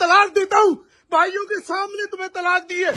तलाक देता हूँ, भाइयों के सामने तुम्हें तलाक दी है।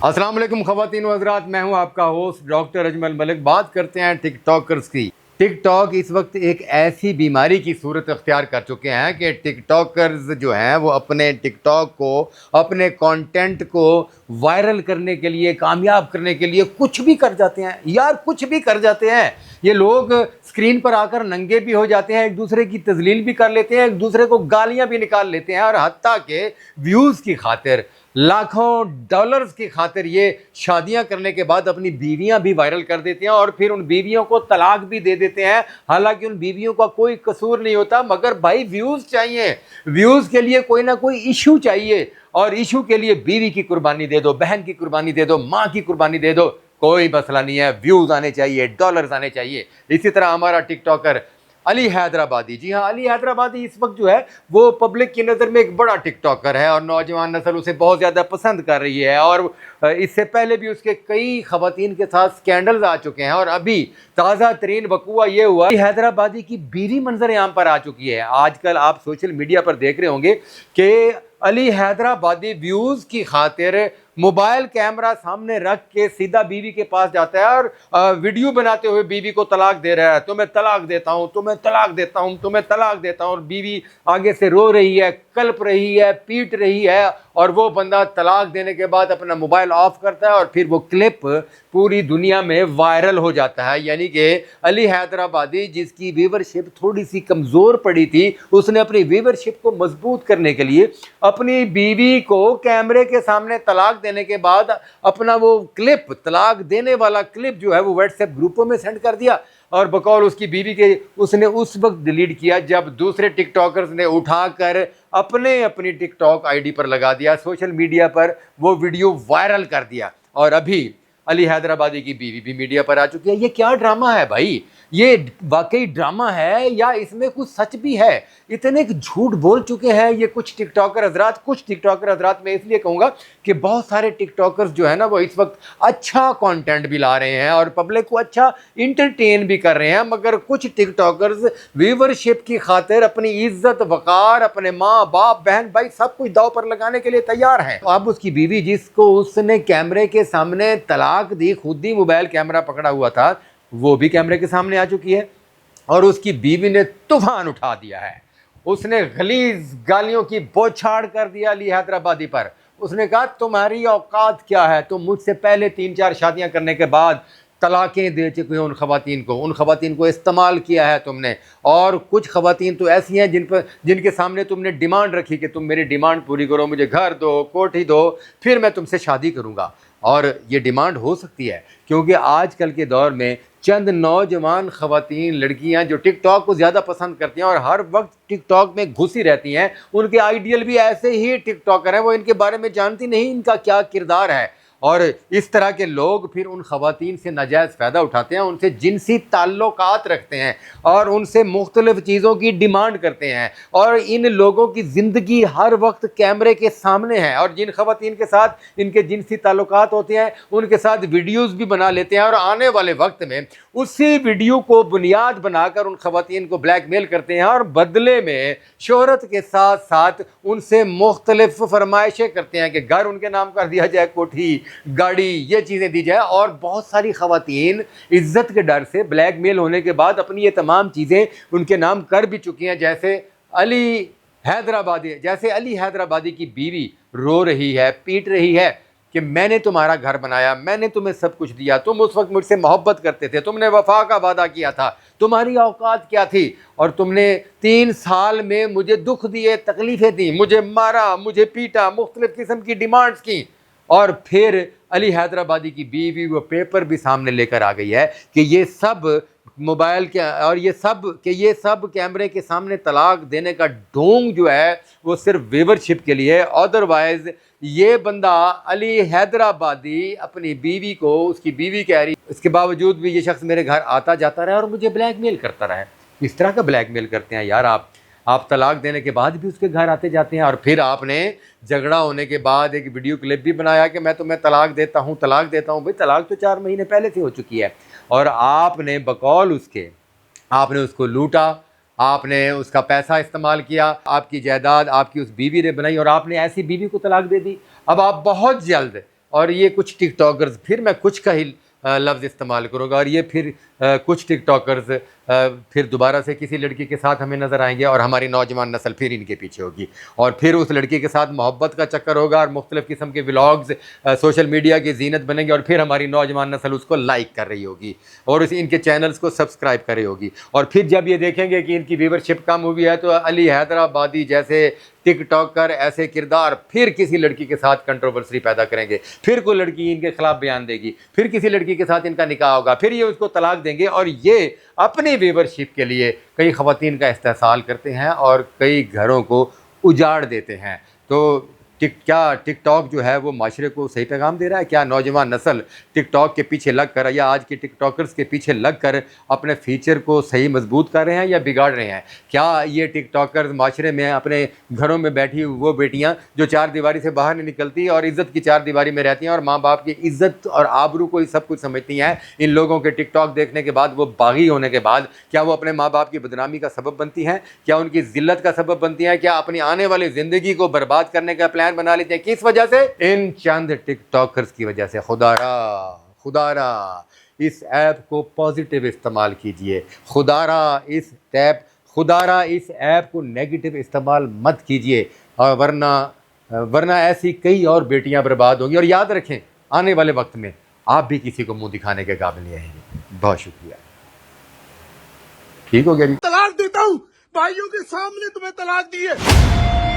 अस्सलाम वालेकुम ख़वातीन व हज़रात, मैं हूं आपका होस्ट डॉक्टर अजमल मलिक। बात करते हैं टिकटॉकर्स की। टिकटॉक इस वक्त एक ऐसी बीमारी की सूरत अख्तियार कर चुके हैं कि टिकटॉकर्स जो हैं वो अपने टिकटॉक को, अपने कंटेंट को वायरल करने के लिए, कामयाब करने के लिए कुछ भी कर जाते हैं यार, कुछ भी कर जाते हैं। ये लोग स्क्रीन पर आकर नंगे भी हो जाते हैं, एक दूसरे की तजलील भी कर लेते हैं, एक दूसरे को गालियां भी निकाल लेते हैं और हत्ता के व्यूज़ की खातिर, लाखों डॉलर्स की खातिर ये शादियां करने के बाद अपनी बीवियां भी वायरल कर देते हैं और फिर उन बीवियों को तलाक भी दे देते हैं। हालांकि उन बीवियों का कोई कसूर नहीं होता, मगर भाई व्यूज़ चाहिए, व्यूज़ के लिए कोई ना कोई इशू चाहिए, और इशू के लिए बीवी की कुर्बानी दे दो, बहन की कुर्बानी दे दो, माँ की कुर्बानी दे दो, कोई मसला नहीं है। व्यूज़ आने चाहिए, डॉलर्स आने चाहिए। इसी तरह हमारा टिकटॉकर अली हैदराबादी, जी हाँ, अली हैदराबादी इस वक्त जो है वो पब्लिक की नज़र में एक बड़ा टिकटॉकर है और नौजवान नस्ल उसे बहुत ज़्यादा पसंद कर रही है। और इससे पहले भी उसके कई ख़वातीन के साथ स्कैंडल्स आ चुके हैं और अभी ताज़ा तरीन वकूआ ये हुआ, अली हैदराबादी की बीवी मंजर आम पर आ चुकी है। आजकल आप सोशल मीडिया पर देख रहे होंगे कि अली हैदराबादी व्यूज़ की खातिर मोबाइल कैमरा सामने रख के सीधा बीवी के पास जाता है और वीडियो बनाते हुए बीवी को तलाक दे रहा है। तुम्हें तलाक देता हूँ, तुम्हें तलाक देता हूँ, तुम्हें तलाक देता हूँ। और बीवी आगे से रो रही है, कल्प रही है, पीट रही है, और वो बंदा तलाक देने के बाद अपना मोबाइल ऑफ करता है और फिर वो क्लिप पूरी दुनिया में वायरल हो जाता है। यानी कि अली हैदराबादी, जिसकी व्यूवरशिप थोड़ी सी कमज़ोर पड़ी थी, उसने अपनी व्यूवरशिप को मजबूत करने के लिए अपनी बीवी को कैमरे के सामने तलाक देने के बाद अपना वो क्लिप, तलाक देने वाला क्लिप जो है वो व्हाट्सएप ग्रुपों में सेंड कर दिया और बकौल उसकी बीवी के उसने उस वक्त डिलीट किया जब दूसरे टिकटॉकर्स ने उठाकर अपनी टिकटॉक आईडी पर लगा दिया, सोशल मीडिया पर वो वीडियो वायरल कर दिया। और अभी अली हैदराबादी की बीवी भी मीडिया पर आ चुकी है। ये क्या ड्रामा है भाई? ये वाकई ड्रामा है या इसमें कुछ सच भी है? इतने झूठ बोल चुके हैं ये कुछ टिकटॉकर हजरात। मैं इसलिए कहूँगा कि बहुत सारे टिकटॉकर्स जो है ना वो इस वक्त अच्छा कंटेंट भी ला रहे हैं और पब्लिक को अच्छा इंटरटेन भी कर रहे हैं, मगर कुछ टिकटॉकर्स व्यूवरशिप की खातिर अपनी इज्जत, वकार, अपने माँ बाप, बहन भाई सब कुछ दाव पर लगाने के लिए तैयार हैं। अब उसकी बीवी, जिसको उसने कैमरे के सामने तलाक दी, खुद ही मोबाइल कैमरा पकड़ा हुआ था, वो भी कैमरे के सामने आ चुकी है और उसकी बीवी ने तूफान उठा दिया है। उसने गलीज गालियों की बौछार कर दिया अली हैदराबादी पर। उसने कहा तुम्हारी औकात क्या है? तुम मुझसे पहले 3-4 शादियां करने के बाद तलाक़ें दे चुके हो उन ख़वातीन को इस्तेमाल किया है तुमने। और कुछ ख़वातीन तो ऐसी हैं जिनके सामने तुमने डिमांड रखी कि तुम मेरी डिमांड पूरी करो, मुझे घर दो, कोठी दो, फिर मैं तुमसे शादी करूँगा। और ये डिमांड हो सकती है क्योंकि आजकल के दौर में चंद नौजवान ख़वातीन, लड़कियां जो टिकटॉक को ज़्यादा पसंद करती हैं और हर वक्त टिकटॉक में घुसी रहती हैं, उनके आइडियल भी ऐसे ही टिकटॉकर हैं। वो इनके बारे में जानती नहीं इनका क्या किरदार है, और इस तरह के लोग फिर उन ख़वातीन से नाजायज़ फ़ायदा उठाते हैं, उनसे जिनसी ताल्लुकात रखते हैं और उनसे मुख्तलिफ़ चीज़ों की डिमांड करते हैं। और इन लोगों की ज़िंदगी हर वक्त कैमरे के सामने है और जिन ख़वातीन के साथ इनके जिनसी ताल्लुकात होते हैं उनके साथ वीडियोज़ भी बना लेते हैं और आने वाले वक्त में उसी वीडियो को बुनियाद बनाकर उन ख़वातीन को ब्लैकमेल करते हैं और बदले में शोहरत के साथ साथ उनसे मुख्तलिफ़ फरमाइशें करते हैं कि घर उनके नाम कर दिया जाए, कोठी, गाड़ी, ये चीज़ें दी जाए। और बहुत सारी ख़वातीन इज्जत के डर से ब्लैकमेल होने के बाद अपनी ये तमाम चीज़ें उनके नाम कर भी चुकी हैं। जैसे अली हैदराबादी की बीवी रो रही है, पीट रही है कि मैंने तुम्हारा घर बनाया, मैंने तुम्हें सब कुछ दिया, तुम उस वक्त मुझसे मोहब्बत करते थे, तुमने वफा का वादा किया था, तुम्हारी औकात क्या थी? और तुमने 3 साल में मुझे दुख दिए, तकलीफ़ें दी, मुझे मारा, मुझे पीटा, मुख्तलिफ़ किस्म की डिमांड्स की। और फिर अली हैदराबादी की बीवी वो पेपर भी सामने लेकर आ गई है कि ये सब मोबाइल के और ये सब कैमरे के सामने तलाक देने का ढोंग जो है वो सिर्फ व्यूवरशिप के लिए है। अदरवाइज ये बंदा अली हैदराबादी अपनी बीवी को, उसकी बीवी कह रही इसके बावजूद भी ये शख्स मेरे घर आता जाता रहा और मुझे ब्लैकमेल करता रहा है। इस तरह का ब्लैकमेल करते हैं यार आप। آپ طلاق دینے کے بعد بھی اس کے گھر آتے جاتے ہیں، اور پھر آپ نے جھگڑا ہونے کے بعد ایک ویڈیو کلپ بھی بنایا کہ میں تمہیں طلاق دیتا ہوں بھائی طلاق تو 4 مہینے پہلے سے ہو چکی ہے، اور آپ نے بقول اس کے آپ نے اس کو لوٹا، آپ نے اس کا پیسہ استعمال کیا، آپ کی جائیداد آپ کی اس بیوی نے بنائی، اور آپ نے ایسی بیوی کو طلاق دے دی۔ اب آپ بہت جلد، اور یہ کچھ ٹک ٹاکرز، پھر میں کچھ کا ہی لفظ استعمال کروں گا، اور یہ پھر کچھ ٹک ٹاکرز پھر دوبارہ سے کسی لڑکی کے ساتھ ہمیں نظر آئیں گے، اور ہماری نوجوان نسل پھر ان کے پیچھے ہوگی، اور پھر اس لڑکی کے ساتھ محبت کا چکر ہوگا، اور مختلف قسم کے ولاگز سوشل میڈیا کی زینت بنیں گے، اور پھر ہماری نوجوان نسل اس کو لائک کر رہی ہوگی، اور ان کے چینلز کو سبسکرائب کر رہی ہوگی، اور پھر جب یہ دیکھیں گے کہ ان کی ویورشپ کم ہوئی ہے تو علی حیدرآبادی جیسے ٹک ٹاکر ایسے کردار پھر کسی لڑکی کے ساتھ کنٹروورسی پیدا کریں گے، پھر کوئی لڑکی ان کے خلاف بیان دے گی، پھر کسی لڑکی کے ساتھ ان کا نکاح ہوگا، پھر یہ اس کو طلاق دیں گے، اور یہ اپنی ویورشپ کے لیے کئی خواتین کا استحصال کرتے ہیں اور کئی گھروں کو اجاڑ دیتے ہیں۔ تو کیا ٹک ٹاک جو ہے وہ معاشرے کو صحیح پیغام دے رہا ہے؟ کیا نوجوان نسل ٹک ٹاک کے پیچھے لگ کر یا آج کے ٹک ٹاکرز کے پیچھے لگ کر اپنے فیچر کو صحیح مضبوط کر رہے ہیں یا بگاڑ رہے ہیں؟ کیا یہ ٹک ٹاکرز معاشرے میں اپنے گھروں میں بیٹھی وہ بیٹیاں جو 4 دیواری سے باہر نہیں نکلتی اور عزت کی 4 دیواری میں رہتی ہیں اور ماں باپ کی عزت اور آبرو کو ہی سب کچھ سمجھتی ہیں، ان لوگوں کے ٹک ٹاک دیکھنے کے بعد، وہ باغی ہونے کے بعد، کیا وہ اپنے ماں باپ کی بدنامی کا سبب بنتی ہیں؟ کیا ان کی ذلت کا سبب بنتی ہیں؟ کیا اپنی آنے والی زندگی کو برباد کرنے کا پلان بنا لیتے ہیں؟ کس وجہ سے؟ ان چند ٹک ٹاکرز کی وجہ سے۔ خدا را اس ایپ کو پازیٹیو استعمال کیجئے، خدا را اس ایپ کو نیگیٹو استعمال مت کیجئے، اور ورنہ ایسی کئی اور بیٹیاں برباد ہوں گی، اور یاد رکھیں آنے والے وقت میں آپ بھی کسی کو منہ دکھانے کے قابل نہیں رہیں گے۔ بہت شکریہ۔ ٹھیک ہو گیا جی؟ طلاق دیتا ہوں، بھائیوں کے سامنے تمہیں طلاق دی ہے۔